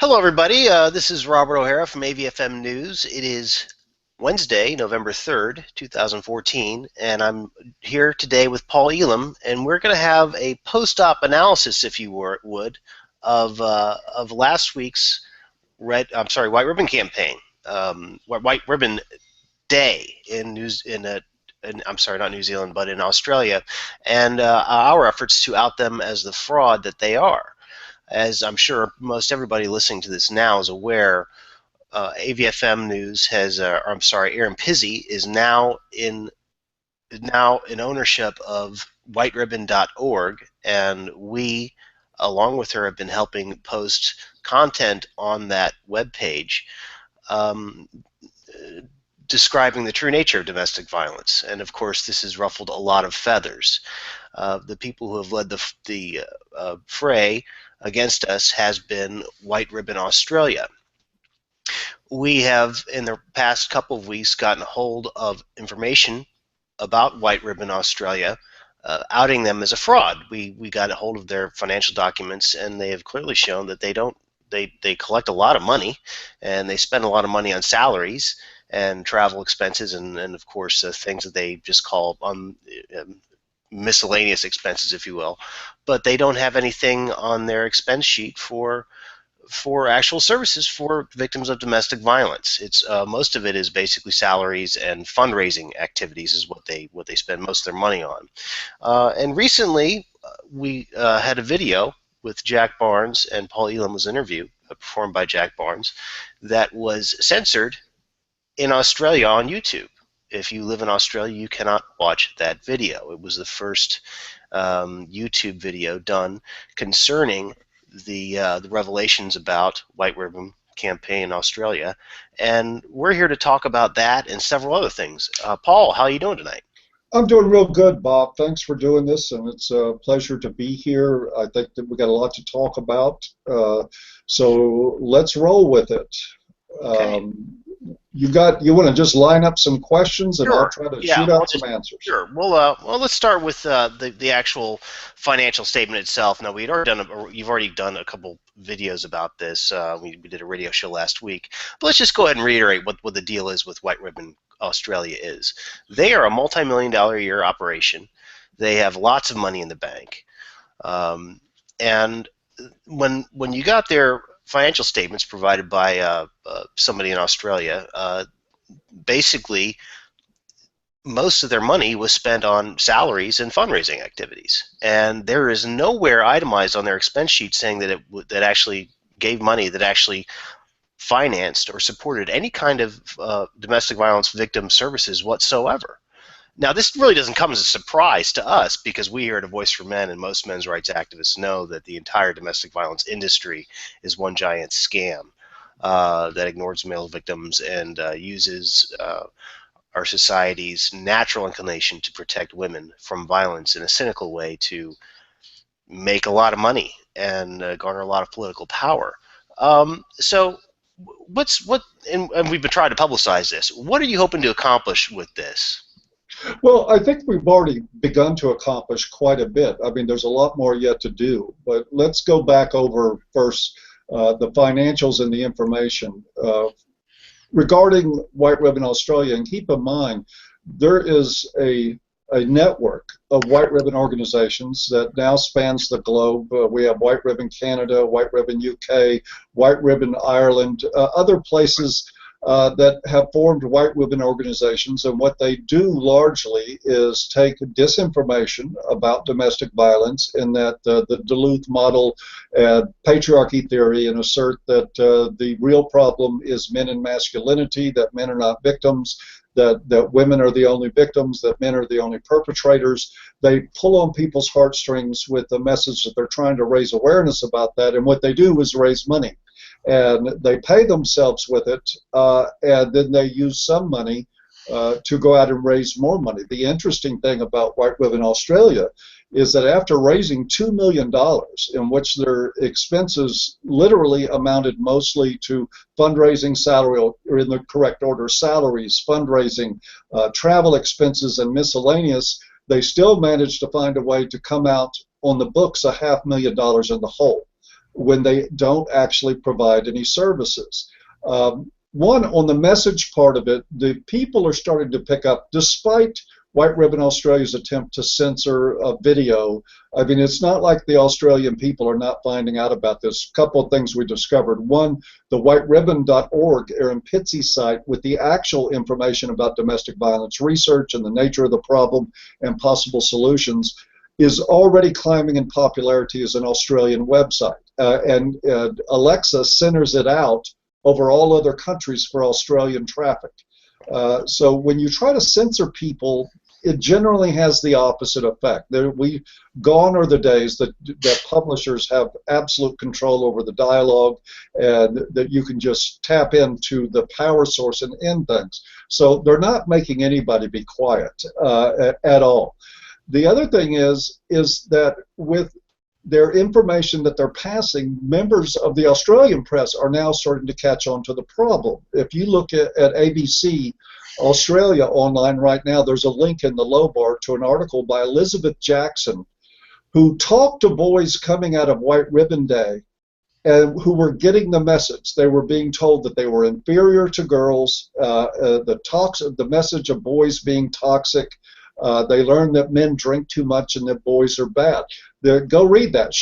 Hello, everybody. This is Robert O'Hara from AVFM News. It is Wednesday, November 3rd, 2014, and I'm here today with Paul Elam, and we're going to have a post-op analysis, if you would, of last week's White Ribbon campaign, White Ribbon Day not New Zealand, but in Australia, and our efforts to out them as the fraud that they are. As I'm sure most everybody listening to this now is aware, AVFM News has, Aaron Pizzi is now in ownership of whiteribbon.org, and we, along with her, have been helping post content on that webpage describing the true nature of domestic violence. And of course, this has ruffled a lot of feathers. The people who have led the fray against us has been White Ribbon Australia. We have, in the past couple of weeks, gotten a hold of information about White Ribbon Australia, outing them as a fraud. We got a hold of their financial documents, and they have clearly shown that they collect a lot of money, and they spend a lot of money on salaries and travel expenses, and of course things that they just call miscellaneous expenses, if you will, but they don't have anything on their expense sheet for actual services for victims of domestic violence. It's most of it is basically salaries and fundraising activities is what they spend most of their money on. And recently we had a video with Jack Barnes, and Paul Elam was interviewed, performed by Jack Barnes, that was censored in Australia on YouTube. If you live in Australia, you cannot watch that video. It was the first YouTube video done concerning the revelations about White Ribbon campaign in Australia, and we're here to talk about that and several other things. Paul, how are you doing tonight? I'm doing real good, Bob. Thanks for doing this, and it's a pleasure to be here. I think that we got a lot to talk about, so let's roll with it. Okay. You want to just line up some questions, and Sure. I'll try to shoot out some answers. Sure. Well, let's start with the actual financial statement itself. Now, you've already done a couple videos about this. We did a radio show last week, but let's just go ahead and reiterate what the deal is with White Ribbon Australia is. They are a multi-million-dollar a year operation. They have lots of money in the bank, and when you got their financial statements provided by somebody in Australia, basically most of their money was spent on salaries and fundraising activities, and there is nowhere itemized on their expense sheet saying that that actually gave money that actually financed or supported any kind of domestic violence victim services whatsoever. Now, this really doesn't come as a surprise to us, because we here at A Voice for Men and most men's rights activists know that the entire domestic violence industry is one giant scam that ignores male victims and uses our society's natural inclination to protect women from violence in a cynical way to make a lot of money and garner a lot of political power. So and we've been trying to publicize this. What are you hoping to accomplish with this? Well, I think we've already begun to accomplish quite a bit. I mean, there's a lot more yet to do, but let's go back over first the financials and the information. Regarding White Ribbon Australia, and keep in mind, there is a network of White Ribbon organizations that now spans the globe. We have White Ribbon Canada, White Ribbon UK, White Ribbon Ireland, other places that have formed White Ribbon organizations, and what they do largely is take disinformation about domestic violence in that the Duluth model patriarchy theory, and assert that the real problem is men and masculinity, that men are not victims, that women are the only victims, that men are the only perpetrators. They pull on people's heartstrings with the message that they're trying to raise awareness about that, and what they do is raise money. And they pay themselves with it, and then they use some money to go out and raise more money. The interesting thing about White Ribbon Australia is that after raising $2 million, in which their expenses literally amounted mostly to fundraising, salary, or in the correct order, salaries, fundraising, travel expenses, and miscellaneous, they still managed to find a way to come out on the books $500,000 in the hole. when they don't actually provide any services. One, on the message part of it, the people are starting to pick up, despite White Ribbon Australia's attempt to censor a video. I mean, it's not like the Australian people are not finding out about this. A couple of things we discovered. One, the whiteribbon.org, Aaron Pittsey's site, with the actual information about domestic violence research and the nature of the problem and possible solutions, is already climbing in popularity as an Australian website. And Alexa centers it out over all other countries for Australian traffic. So when you try to censor people, it generally has the opposite effect. Gone are the days that publishers have absolute control over the dialogue and that you can just tap into the power source and end things. So they're not making anybody be quiet at all. The other thing is that with their information that they're passing, members of the Australian press are now starting to catch on to the problem. If you look at ABC Australia online right now, there's a link in the low bar to an article by Elizabeth Jackson, who talked to boys coming out of White Ribbon Day and who were getting the message. They were being told that they were inferior to girls, the message of boys being toxic. They learned that men drink too much and that boys are bad. Go read that.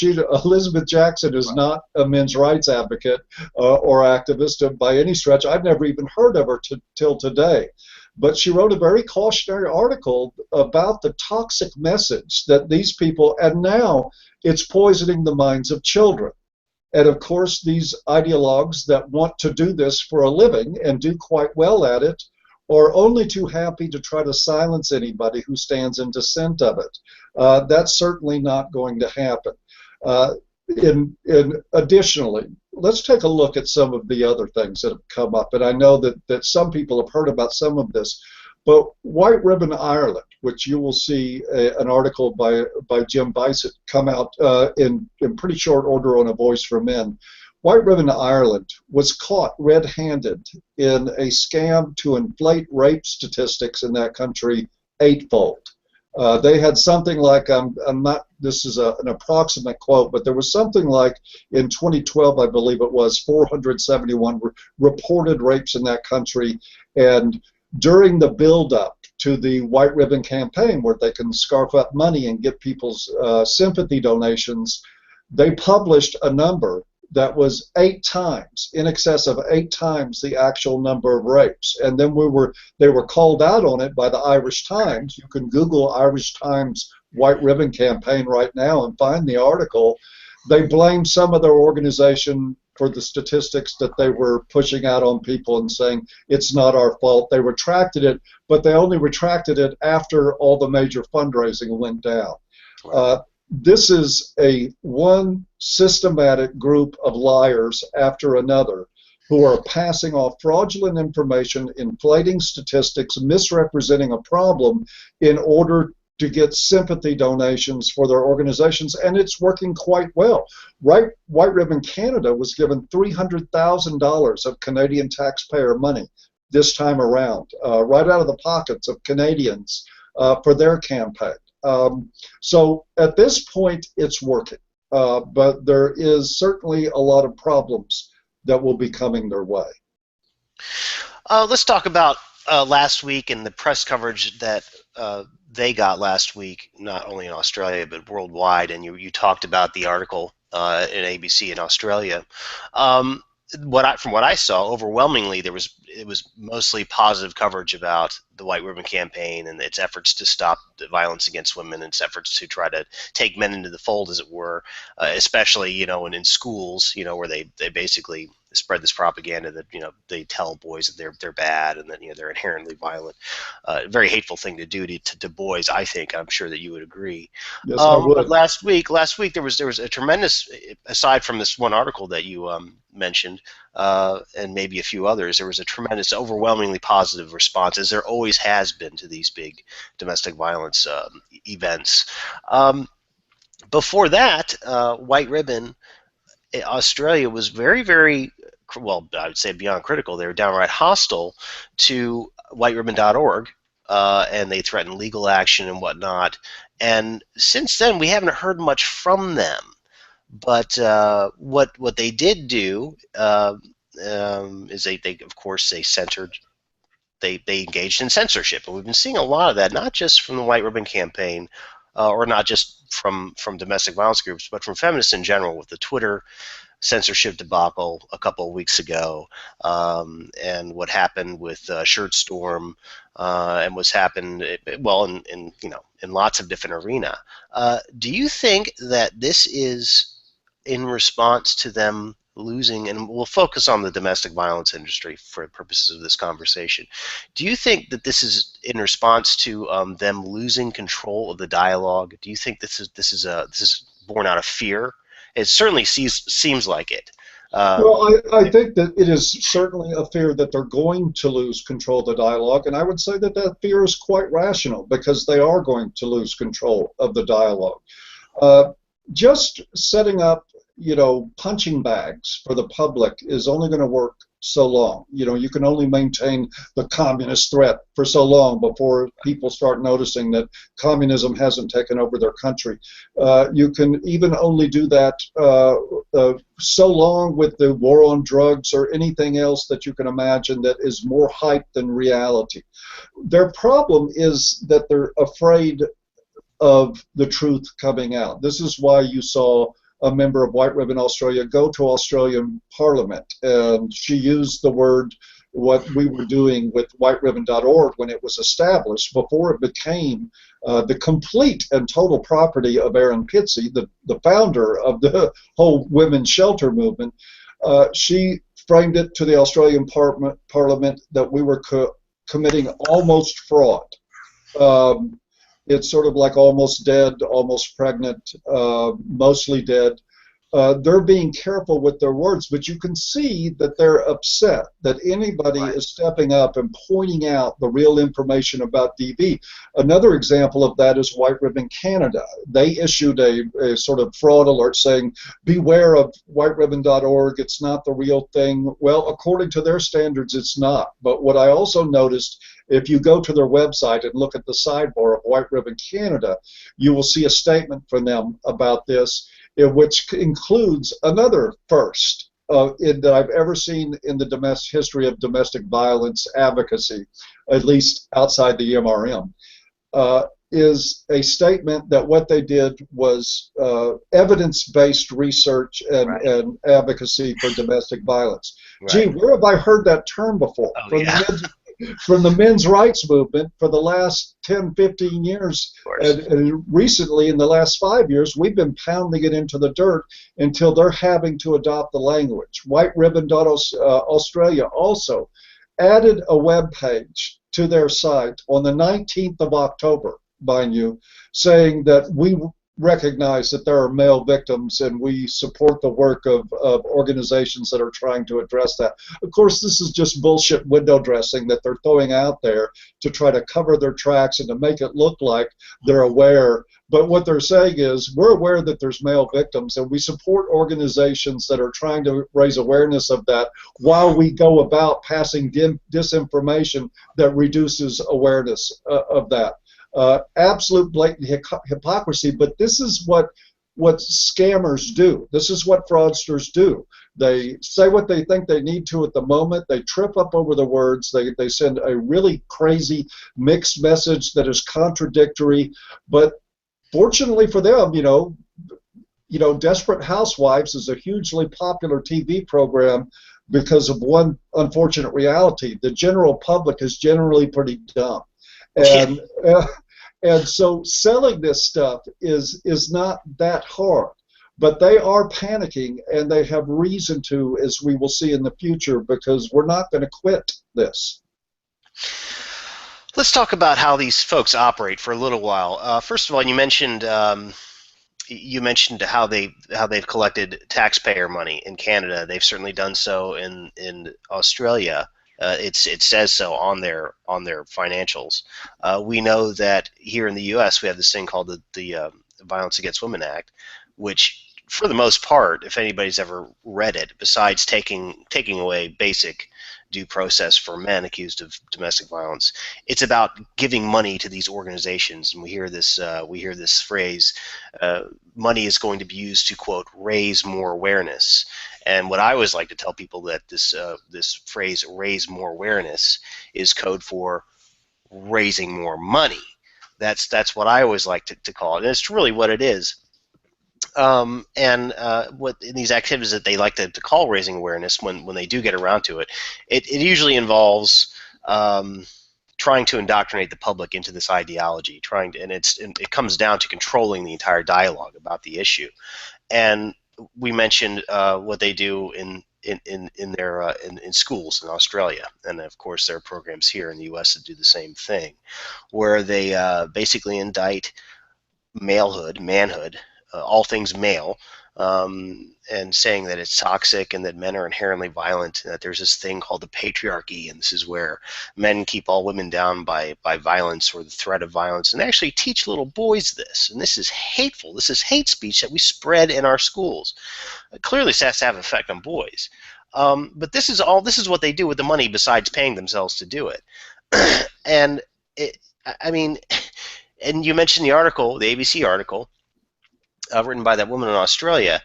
Elizabeth Jackson is not a men's rights advocate or activist by any stretch. I've never even heard of her till today. But she wrote a very cautionary article about the toxic message that these people, and now it's poisoning the minds of children. And of course, these ideologues that want to do this for a living and do quite well at it are only too happy to try to silence anybody who stands in dissent of it. That's certainly not going to happen. Additionally, let's take a look at some of the other things that have come up. And I know that some people have heard about some of this, but White Ribbon Ireland, which you will see an article by Jim Bisett come out in pretty short order on A Voice for Men. White Ribbon Ireland was caught red-handed in a scam to inflate rape statistics in that country eightfold. They had something like, this is an approximate quote, but there was something like in 2012, I believe it was, 471 reported rapes in that country. And during the build-up to the White Ribbon campaign, where they can scarf up money and get people's sympathy donations, they published a number that was 8 times, in excess of 8 times the actual number of rapes. And then they were called out on it by the Irish Times. You can Google Irish Times White Ribbon campaign right now and find the article. They blamed some of their organization for the statistics that they were pushing out on people and saying, it's not our fault. They retracted it, but they only retracted it after all the major fundraising went down. This is one systematic group of liars after another who are passing off fraudulent information, inflating statistics, misrepresenting a problem in order to get sympathy donations for their organizations, and it's working quite well. White Ribbon Canada was given $300,000 of Canadian taxpayer money this time around, right out of the pockets of Canadians for their campaign. So at this point, it's working, but there is certainly a lot of problems that will be coming their way. Let's talk about last week and the press coverage that they got last week, not only in Australia but worldwide. And you talked about the article in ABC in Australia. From what I saw, overwhelmingly it was mostly positive coverage about the White Ribbon campaign and its efforts to stop the violence against women and its efforts to try to take men into the fold, as it were, especially and in schools, where they basically spread this propaganda that they tell boys that they're bad and that they're inherently violent. Very hateful thing to do to boys, I think. I'm sure that you would agree. Yes, I would. But last week there was a tremendous, aside from this one article that you mentioned, and maybe a few others, there was a tremendous, overwhelmingly positive response, as there always has been to these big domestic violence events. Before that, White Ribbon Australia was very, very, well, I would say beyond critical. They were downright hostile to whiteribbon.org, and they threatened legal action and whatnot. And since then, we haven't heard much from them. But what they did do is they of course they engaged in censorship, and we've been seeing a lot of that, not just from the White Ribbon Campaign, or not just from domestic violence groups, but from feminists in general, with the Twitter censorship debacle a couple of weeks ago, and what happened with Shirtstorm, and what's happened, well, in in lots of different arena. Do you think that this is in response to them losing, and we'll focus on the domestic violence industry for purposes of this conversation. Do you think that this is in response to them losing control of the dialogue? Do you think this is born out of fear? It certainly seems like it. Well, I think that it is certainly a fear that they're going to lose control of the dialogue, and I would say that that fear is quite rational because they are going to lose control of the dialogue. Uh, just setting up, punching bags for the public is only going to work so long. You can only maintain the communist threat for so long before people start noticing that communism hasn't taken over their country. You can even only do that so long with the war on drugs or anything else that you can imagine that is more hype than reality. Their problem is that they're afraid of the truth coming out. This is why you saw a member of White Ribbon Australia go to Australian Parliament, and she used the word, what we were doing with whiteribbon.org when it was established, before it became the complete and total property of Aaron Pitsey, the founder of the whole women's shelter movement. She framed it to the Australian Parliament that we were committing almost fraud. It's sort of like almost dead, almost pregnant, mostly dead. They're being careful with their words, but you can see that they're upset that anybody is stepping up and pointing out the real information about DV. Another example of that is White Ribbon Canada. They issued a sort of fraud alert saying, beware of whiteribbon.org, it's not the real thing. Well, according to their standards, it's not. But what I also noticed, if you go to their website and look at the sidebar of White Ribbon Canada, you will see a statement from them about this, which includes another first that I've ever seen in the history of domestic violence advocacy, at least outside the MRM, is a statement that what they did was evidence-based research and advocacy for domestic violence. Right. Gee, where have I heard that term before? From the men's rights movement for the last 10, 15 years, and recently in the last 5 years, we've been pounding it into the dirt until they're having to adopt the language. White Ribbon Australia also added a web page to their site on the 19th of October, mind you, saying that we recognize that there are male victims and we support the work of organizations that are trying to address that. Of course, this is just bullshit window dressing that they're throwing out there to try to cover their tracks and to make it look like they're aware. But what they're saying is, we're aware that there's male victims and we support organizations that are trying to raise awareness of that while we go about passing disinformation that reduces awareness of that. Absolute blatant hypocrisy, but this is what scammers do. This is what fraudsters do. They say what they think they need to at the moment. They trip up over the words. They send a really crazy mixed message that is contradictory. But fortunately for them, Desperate Housewives is a hugely popular TV program because of one unfortunate reality. The general public is generally pretty dumb. And so selling this stuff is not that hard, but they are panicking, and they have reason to, as we will see in the future, because we're not going to quit this. Let's talk about how these folks operate for a little while. First of all, you mentioned how they've collected taxpayer money in Canada. They've certainly done so in Australia. It says so on their financials. We know that here in the U.S. we have this thing called the Violence Against Women Act, which, for the most part, if anybody's ever read it, besides taking away basic due process for men accused of domestic violence. It's about giving money to these organizations, and we hear this phrase, money is going to be used to, quote, raise more awareness. And what I always like to tell people, that this phrase, raise more awareness, is code for raising more money. That's what I always like to call it, and it's really what it is. What in these activities that they like to call raising awareness, when they do get around to it, it usually involves trying to indoctrinate the public into this ideology, and it comes down to controlling the entire dialogue about the issue. And we mentioned what they do in schools in Australia, and of course there are programs here in the U.S. that do the same thing, where they basically indict manhood, all things male, and saying that it's toxic and that men are inherently violent, and that there's this thing called the patriarchy, and this is where men keep all women down by violence or the threat of violence. And they actually teach little boys this, and this is hateful. This is hate speech that we spread in our schools. Clearly this has to have an effect on boys. But this is what they do with the money besides paying themselves to do it. And and you mentioned the article, the ABC article, written by that woman in Australia.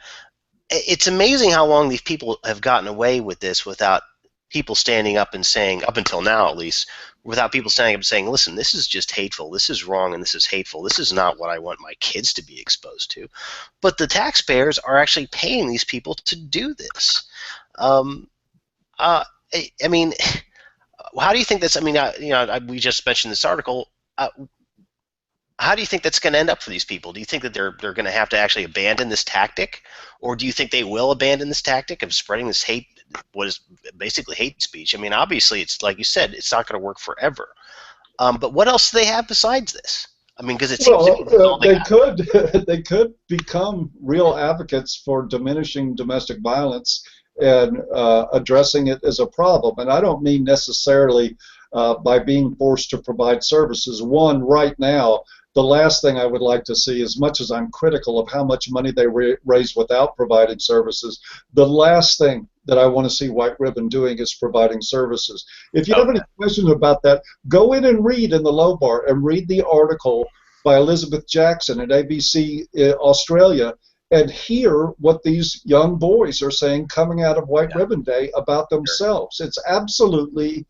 It's amazing how long these people have gotten away with this without people standing up and saying, up until now at least, without people standing up and saying, listen, this is just hateful, this is wrong, and this is hateful, this is not what I want my kids to be exposed to. But the taxpayers are actually paying these people to do this. How do you think that's, we just mentioned this article, how do you think that's going to end up for these people? Do you think that they're going to have to actually abandon this tactic, or do you think they will abandon this tactic of spreading this hate, what is basically hate speech? Obviously, it's like you said, it's not going to work forever. But what else do they have besides this? Because it seems to be all they could become real advocates for diminishing domestic violence and addressing it as a problem. And I don't mean necessarily by being forced to provide services. One, right now, the last thing I would like to see, as much as I'm critical of how much money they raise without providing services, the last thing that I want to see White Ribbon doing is providing services. If you have any questions about that, go in and read in the low bar and read the article by Elizabeth Jackson at ABC Australia, and hear what these young boys are saying coming out of White Ribbon Day about themselves. It's absolutely,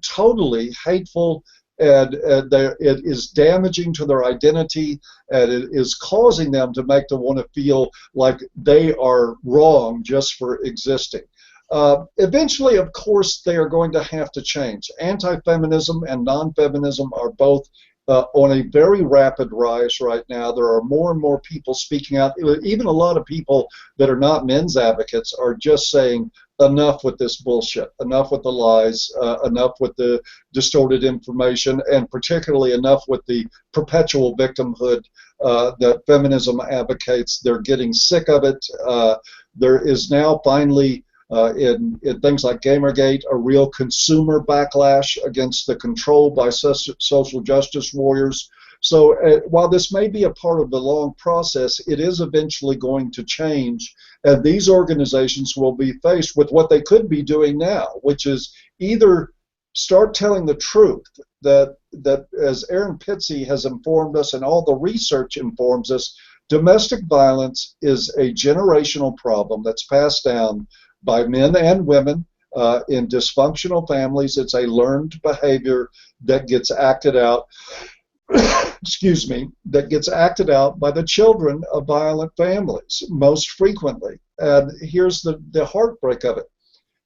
totally hateful, and it is damaging to their identity, and it is causing them to make them want to feel like they are wrong just for existing. Eventually, of course, they are going to have to change. Anti-feminism and non-feminism are both on a very rapid rise right now. There are more and more people speaking out. Even a lot of people that are not men's advocates are just saying, enough with this bullshit, enough with the lies, enough with the distorted information, and particularly enough with the perpetual victimhood that feminism advocates. They're getting sick of it. There is now finally, in things like Gamergate, a real consumer backlash against the control by social justice warriors. So while this may be a part of the long process, it is eventually going to change, and these organizations will be faced with what they could be doing now, which is either start telling the truth, that as Aaron Pitsey has informed us and all the research informs us, domestic violence is a generational problem that's passed down by men and women in dysfunctional families. It's a learned behavior that gets acted out excuse me, that gets acted out by the children of violent families most frequently. And here's the heartbreak of it.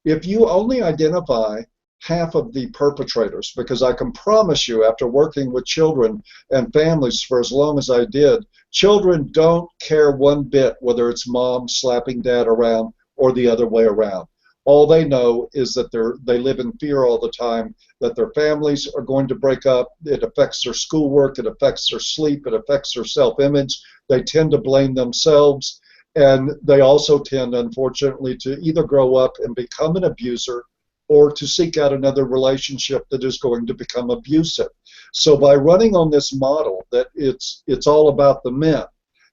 If you only identify half of the perpetrators, because I can promise you, after working with children and families for as long as I did, children don't care one bit whether it's mom slapping dad around or the other way around. All they know is that they live in fear all the time, that their families are going to break up. It affects their schoolwork, it affects their sleep, it affects their self-image. They tend to blame themselves, and they also tend, unfortunately, to either grow up and become an abuser or to seek out another relationship that is going to become abusive. So by running on this model that it's all about the men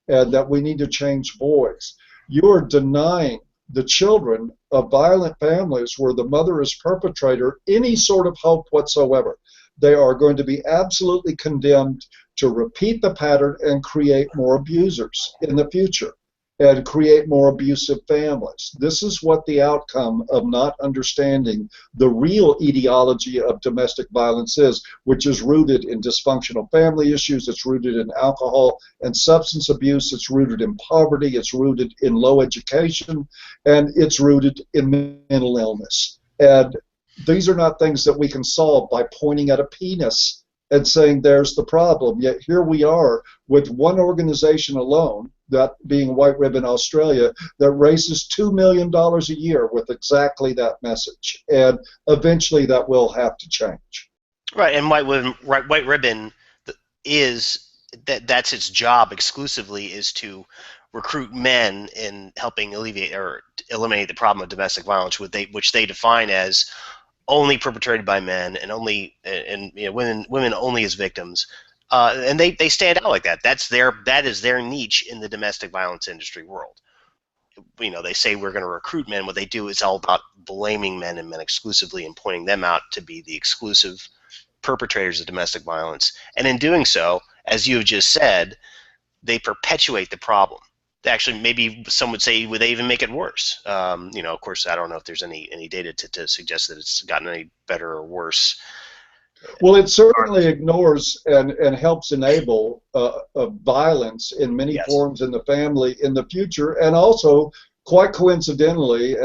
and that we need to change boys, you are denying the children of violent families where the mother is perpetrator any sort of hope whatsoever. They are going to be absolutely condemned to repeat the pattern and create more abusers in the future and create more abusive families. This is what the outcome of not understanding the real etiology of domestic violence is, which is rooted in dysfunctional family issues, it's rooted in alcohol and substance abuse, it's rooted in poverty, it's rooted in low education, and it's rooted in mental illness. And these are not things that we can solve by pointing at a penis and saying there's the problem. Yet here we are with one organization alone, that being White Ribbon Australia, that raises $2 million a year with exactly that message. And eventually that will have to change. Right, and White Ribbon is that's its job exclusively, is to recruit men in helping alleviate or eliminate the problem of domestic violence, which they define as only perpetrated by men and only women only as victims, and they stand out like that. That is their niche in the domestic violence industry world. They say we're going to recruit men. What they do is all about blaming men and men exclusively and pointing them out to be the exclusive perpetrators of domestic violence. And in doing so, as you have just said, they perpetuate the problem. Actually, maybe some would say, would they even make it worse? Of course, I don't know if there's any data to suggest that it's gotten any better or worse. Well, it certainly ignores and helps enable violence in many Yes. forms in the family in the future. And also, quite coincidentally,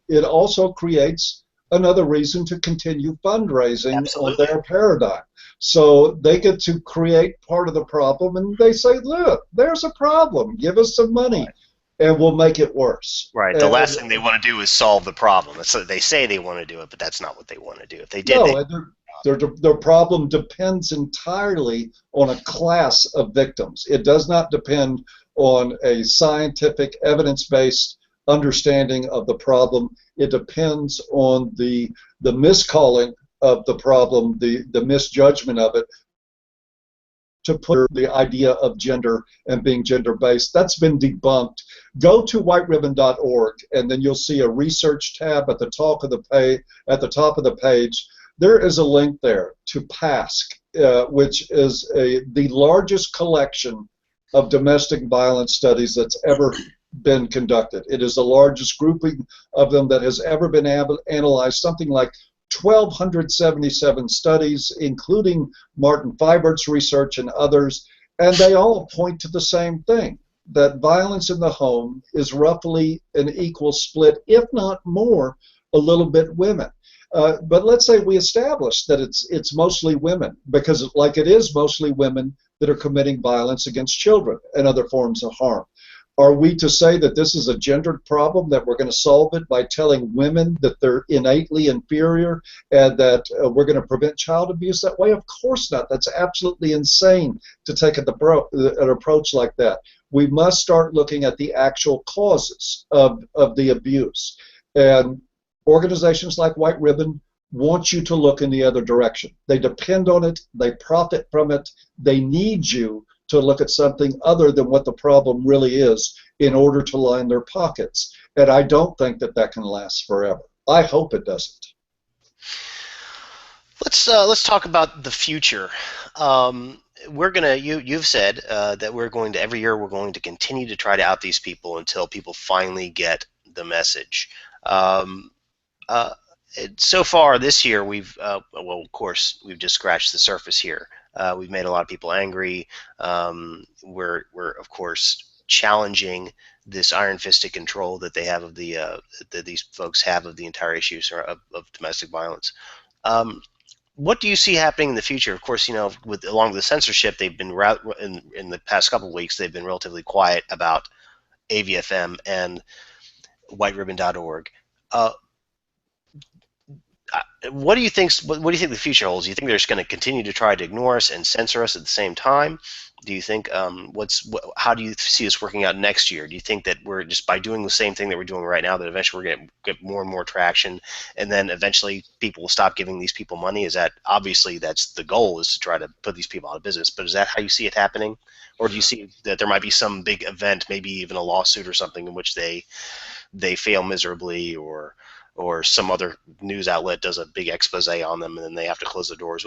it also creates another reason to continue fundraising Absolutely. on their paradigm. So they get to create part of the problem, and they say, look, there's a problem. Give us some money, and we'll make it worse. Right. The last thing they want to do is solve the problem. That's what they say they want to do it, but that's not what they want to do. If they did, no, their problem depends entirely on a class of victims. It does not depend on a scientific, evidence-based understanding of the problem. It depends on the miscalling of the problem, the misjudgment of it, to put the idea of gender and being gender-based. That's been debunked. Go to whiteribbon.org, and then you'll see a research tab at the top of the page. There is a link there to PASC, which is the largest collection of domestic violence studies that's ever been conducted. It is the largest grouping of them that has ever been analyzed, something like 1,277 studies, including Martin Feibert's research and others, and they all point to the same thing, that violence in the home is roughly an equal split, if not more, a little bit women. But let's say we establish that it's mostly women, because like it is mostly women that are committing violence against children and other forms of harm. Are we to say that this is a gendered problem, that we're going to solve it by telling women that they're innately inferior and that we're going to prevent child abuse that way? Of course not. That's absolutely insane to take an approach like that. We must start looking at the actual causes of the abuse. And organizations like White Ribbon want you to look in the other direction. They depend on it. They profit from it. They need you to look at something other than what the problem really is in order to line their pockets. And I don't think that can last forever. I hope it doesn't. Let's talk about the future. You've said that we're going to, every year we're going to continue to try to out these people until people finally get the message. So far this year, well, of course, we've just scratched the surface here. We've made a lot of people angry. We're of course challenging this iron-fisted control that they have of that these folks have of the entire issues of domestic violence. What do you see happening in the future? Of course, along with the censorship, they've been in the past couple of weeks, they've been relatively quiet about AVFM and whiteribbon.org. What do you think the future holds? Do you think they're just going to continue to try to ignore us and censor us at the same time? Do you think how do you see this working out next year? Do you think that we're just, by doing the same thing that we're doing right now, that eventually we're going to get more and more traction, and then eventually people will stop giving these people money? Is that, obviously that's the goal, is to try to put these people out of business, but is that how you see it happening? Or do you see that there might be some big event, maybe even a lawsuit or something, in which they they fail miserably, or some other news outlet does a big expose on them and then they have to close the doors.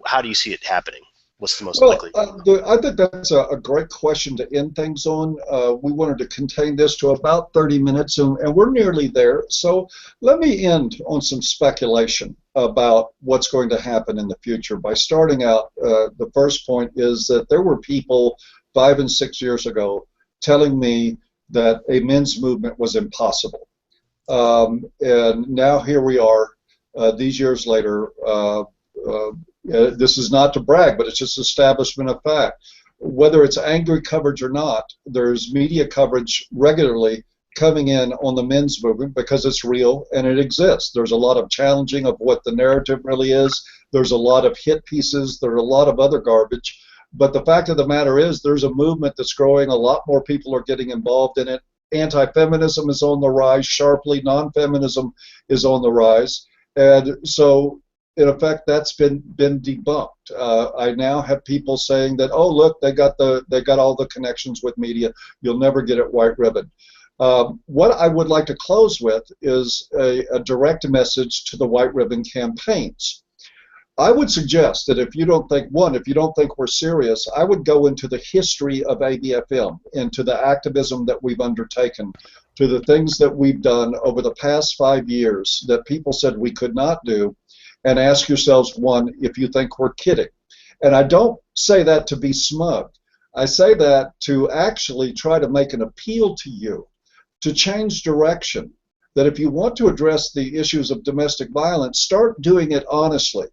How do you see it happening? What's the most Well, likely? I think that's a great question to end things on. We wanted to contain this to about 30 minutes, and we're nearly there. So let me end on some speculation about what's going to happen in the future by starting out. The first point is that there were people 5 and 6 years ago telling me that a men's movement was impossible. And now here we are, these years later. This is not to brag, but it's just establishment of fact. Whether it's angry coverage or not, there's media coverage regularly coming in on the men's movement because it's real and it exists. There's a lot of challenging of what the narrative really is. There's a lot of hit pieces. There are a lot of other garbage. But the fact of the matter is there's a movement that's growing. A lot more people are getting involved in it. Anti-feminism is on the rise sharply. Non-feminism is on the rise. And so in effect, that's been debunked. I now have people saying that, oh, look, they got all the connections with media. You'll never get it white ribbon. What I would like to close with is a direct message to the white ribbon campaigns. I would suggest that if you don't think we're serious, I would go into the history of AVFM, into the activism that we've undertaken, to the things that we've done over the past 5 years that people said we could not do, and ask yourselves, one, if you think we're kidding. And I don't say that to be smug. I say that to actually try to make an appeal to you to change direction, that if you want to address the issues of domestic violence, start doing it honestly.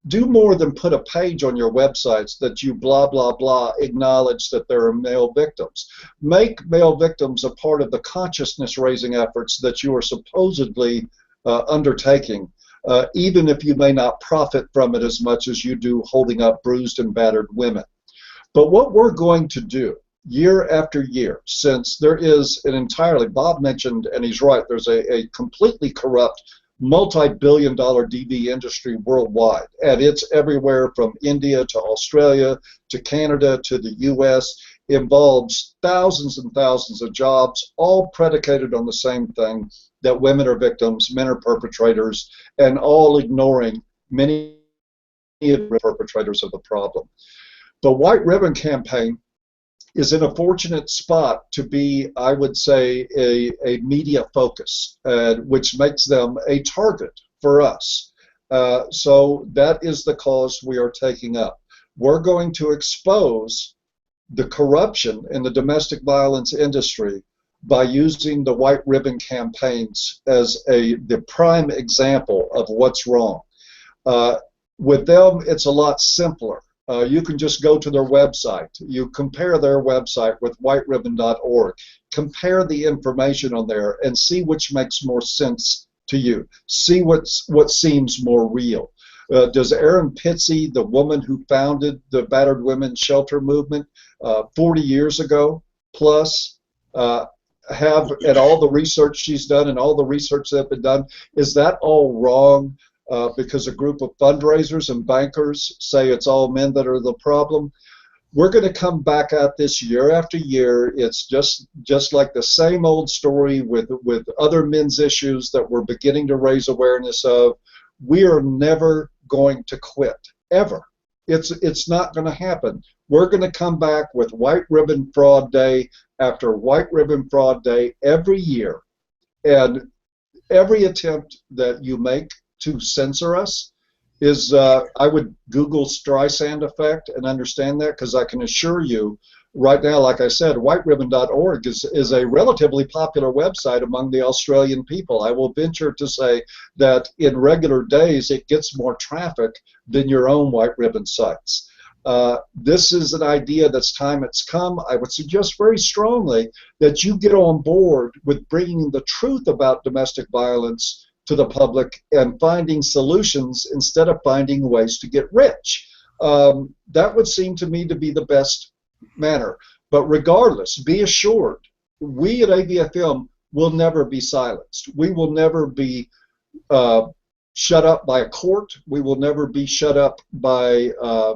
Do more than put a page on your websites that you blah, blah, blah, acknowledge that there are male victims. Make male victims a part of the consciousness-raising efforts that you are supposedly undertaking. Even if you may not profit from it as much as you do holding up bruised and battered women. But what we're going to do year after year, since there is an entirely, Bob mentioned, and he's right, there's a completely corrupt multi-billion-dollar DV industry worldwide, and it's everywhere from India to Australia to Canada to the US, involves thousands and thousands of jobs, all predicated on the same thing, that women are victims, men are perpetrators, and all ignoring many of the perpetrators of the problem. The White Ribbon Campaign is in a fortunate spot to be, I would say, a media focus, which makes them a target for us. So that is the cause we are taking up. We're going to expose the corruption in the domestic violence industry by using the White Ribbon campaigns as the prime example of what's wrong. With them, it's a lot simpler. You can just go to their website. You compare their website with whiteribbon.org. Compare the information on there and see which makes more sense to you. See what seems more real. Does Erin Pitsey, the woman who founded the Battered Women's Shelter Movement 40 years ago, plus, have, and all the research she's done and all the research that's been done, is that all wrong because a group of fundraisers and bankers say it's all men that are the problem? We're going to come back at this year after year. It's just like the same old story with other men's issues that we're beginning to raise awareness of. We are never going to quit, ever. It's not going to happen. We're going to come back with White Ribbon Fraud Day after White Ribbon Fraud Day every year. And every attempt that you make to censor us is, I would Google Streisand effect and understand that, because I can assure you right now, like I said, whiteribbon.org is a relatively popular website among the Australian people. I will venture to say that in regular days it gets more traffic than your own White Ribbon sites. This is an idea that's time it's come. I would suggest very strongly that you get on board with bringing the truth about domestic violence to the public and finding solutions instead of finding ways to get rich. That would seem to me to be the best manner. But regardless, be assured, we at AVFM will never be silenced. We will never be shut up by a court. We will never be shut up by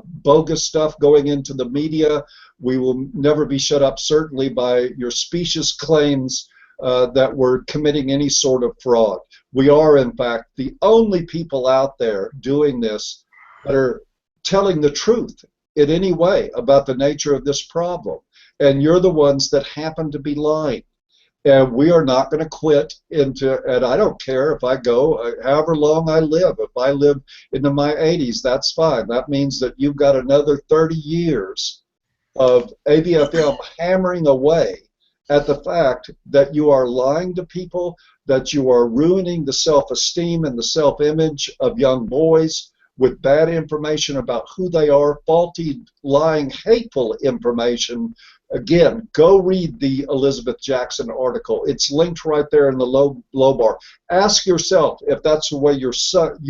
bogus stuff going into the media. We will never be shut up, certainly, by your specious claims that we're committing any sort of fraud. We are, in fact, the only people out there doing this that are telling the truth in any way about the nature of this problem. And you're the ones that happen to be lying. And we are not going to quit into, and I don't care if I go however long I live. If I live into my 80s, that's fine. That means that you've got another 30 years of AVFM hammering away at the fact that you are lying to people, that you are ruining the self-esteem and the self-image of young boys with bad information about who they are, faulty, lying, hateful information. Again, go read the Elizabeth Jackson article. It's linked right there in the low bar. Ask yourself if that's the way you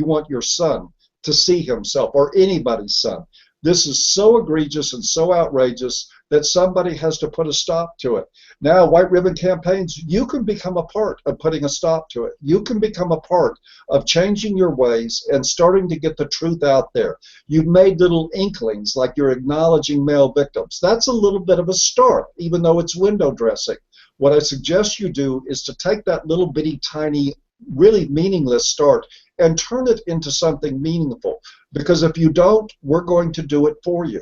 want your son to see himself, or anybody's son. This is so egregious and so outrageous that somebody has to put a stop to it. Now, white ribbon campaigns, you can become a part of putting a stop to it. You can become a part of changing your ways and starting to get the truth out there. You've made little inklings, like you're acknowledging male victims. That's a little bit of a start, even though it's window dressing. What I suggest you do is to take that little bitty tiny, really meaningless start and turn it into something meaningful. Because if you don't, we're going to do it for you.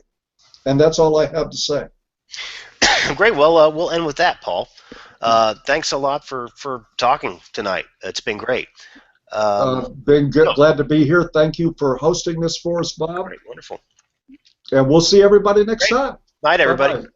And that's all I have to say. Great. Well, we'll end with that, Paul. Thanks a lot for talking tonight. It's been great. Been good, glad to be here. Thank you for hosting this for us, Bob. Great, wonderful. And we'll see everybody next Great. time. Night, everybody. Bye-bye.